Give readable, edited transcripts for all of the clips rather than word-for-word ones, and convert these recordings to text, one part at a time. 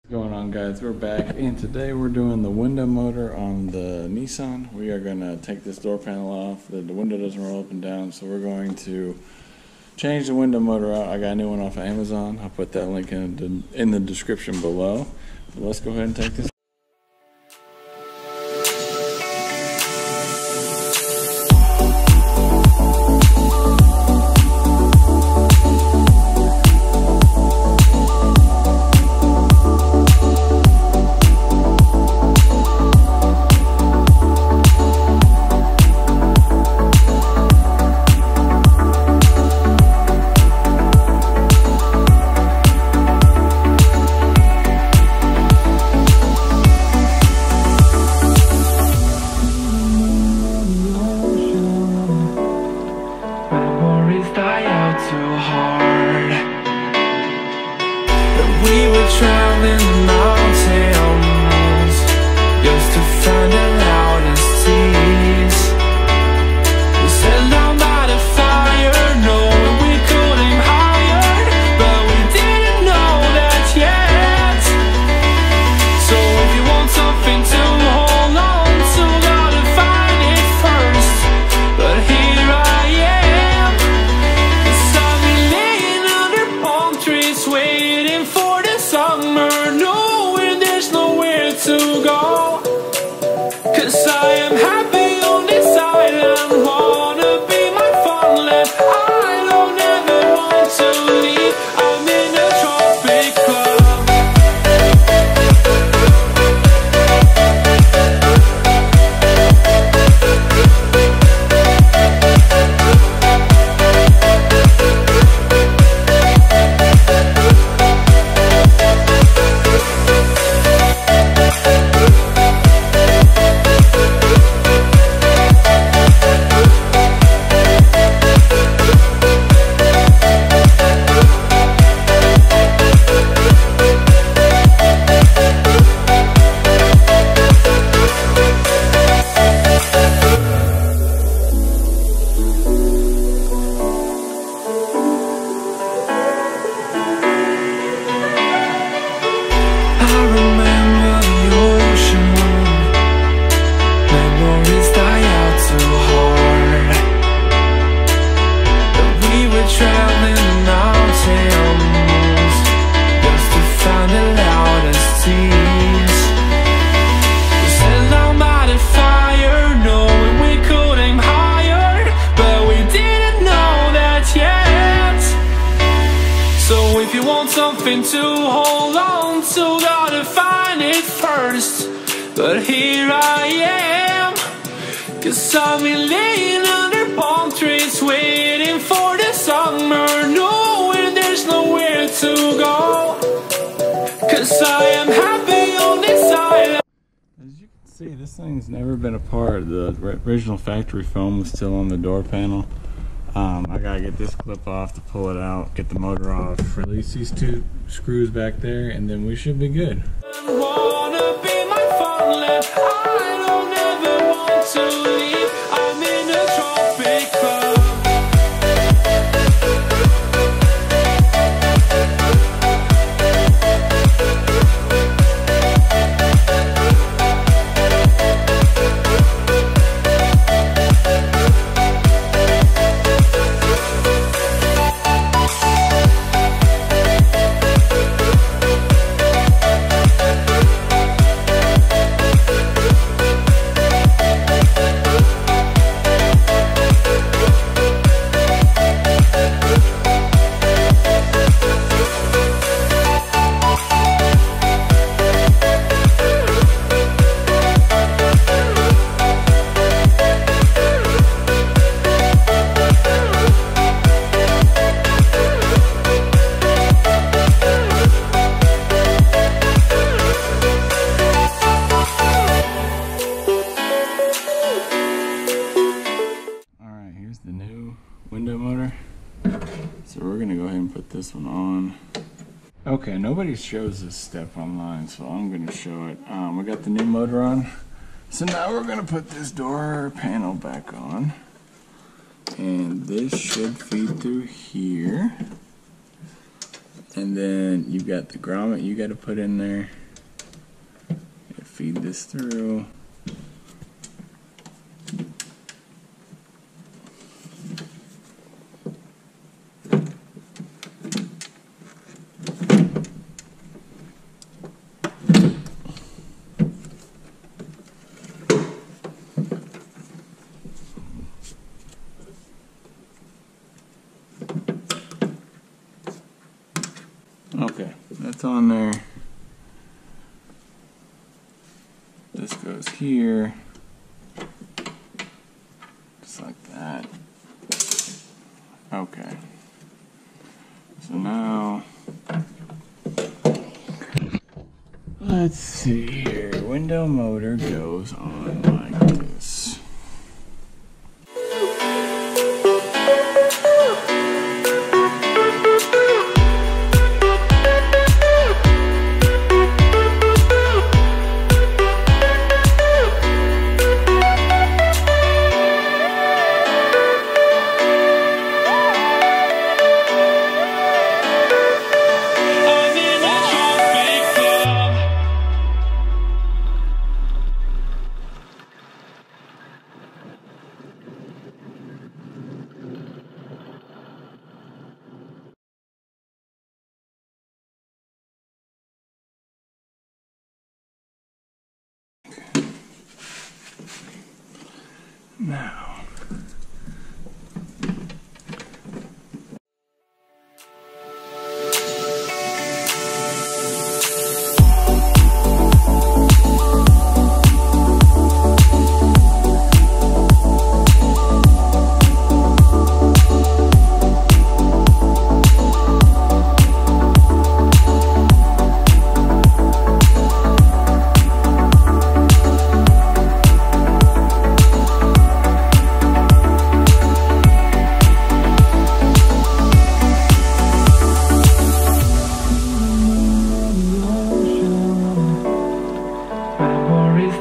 What's going on, guys? We're back, and today we're doing the window motor on the Nissan. We are going to take this door panel off. The window doesn't roll up and down, so we're going to change the window motor out. I got a new one off of Amazon. I'll put that link in the description below. So let's go ahead and take this. Traveling the mountains just to find the loudest seas. We set down by the fire, knowing we could aim higher, but we didn't know that yet. So if you want something to hold on to, gotta find it first. But here I am, 'cause I've been laying under palm trees waiting for the summer, knowing there's nowhere to go. 'Cause I am happy on this island, wanna be my farmland. I don't ever want to leave, I'm in a tropic club. If you want something to hold on to, gotta find it first. But here I am, 'cause I've been laying under palm trees waiting for the summer, knowing there's nowhere to go. 'Cause I am happy on this island. As you can see, this thing's never been apart. The original factory foam was still on the door panel. I gotta get this clip off to pull it out, get the motor off, release these two screws back there, and then we should be good. Wanna be my farmland, I don't ever want to leave, I'm in a tropic club. Window motor. So we're gonna go ahead and put this one on. Okay, nobody shows this step online, so I'm gonna show it. We got the new motor on. So now we're gonna put this door panel back on. And this should feed through here. And then you've got the grommet you got to put in there. Feed this through. Okay, that's on there. This goes here, just like that. Okay, so now, let's see here. Window motor goes on like this. Now,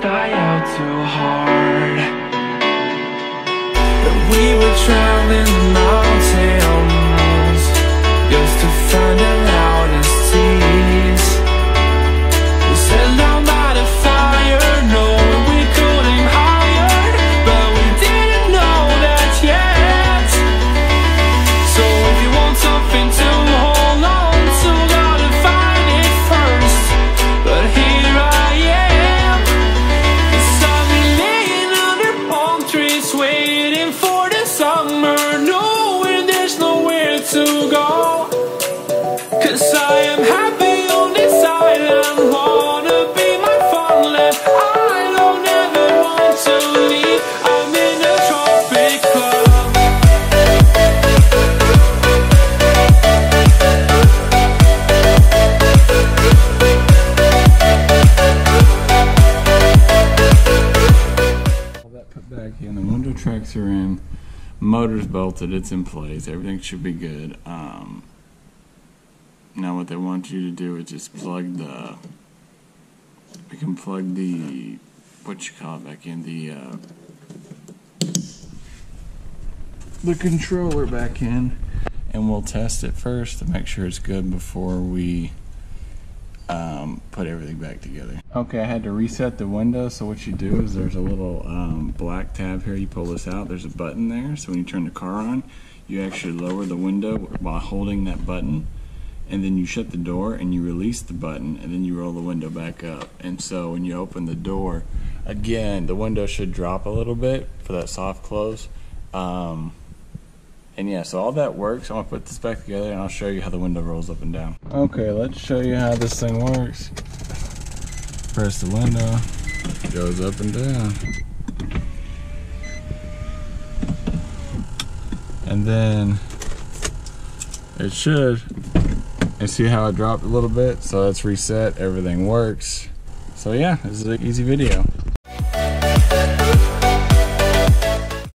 die out too hard. But we were traveling mountains just to find the loudest tease. We set down by the fire, knowing we couldn't hide, but we didn't know that yet. So if you want something to hold on to, gotta find it first. But here I am, waiting for the summer, knowing there's nowhere to go. 'Cause I am happy on this island, wanna be my farmland. I don't ever want to leave, I'm in a tropic club. put back in, the window tracks are in, motor's bolted, it's in place, everything should be good. Now what they want you to do is just plug the, we can plug the, what you call it back in, the controller back in, and we'll test it first to make sure it's good before we put everything back together. Okay, I had to reset the window, so what you do is there's a little black tab here, you pull this out, there's a button there, so when you turn the car on, you actually lower the window while holding that button, and then you shut the door and you release the button, and then you roll the window back up. And so when you open the door, again, the window should drop a little bit for that soft close. And yeah, so all that works. I'm gonna put this back together and I'll show you how the window rolls up and down. Okay, let's show you how this thing works. Press the window, it goes up and down. And then it should, and see how it dropped a little bit? So that's reset, everything works. So yeah, this is an easy video.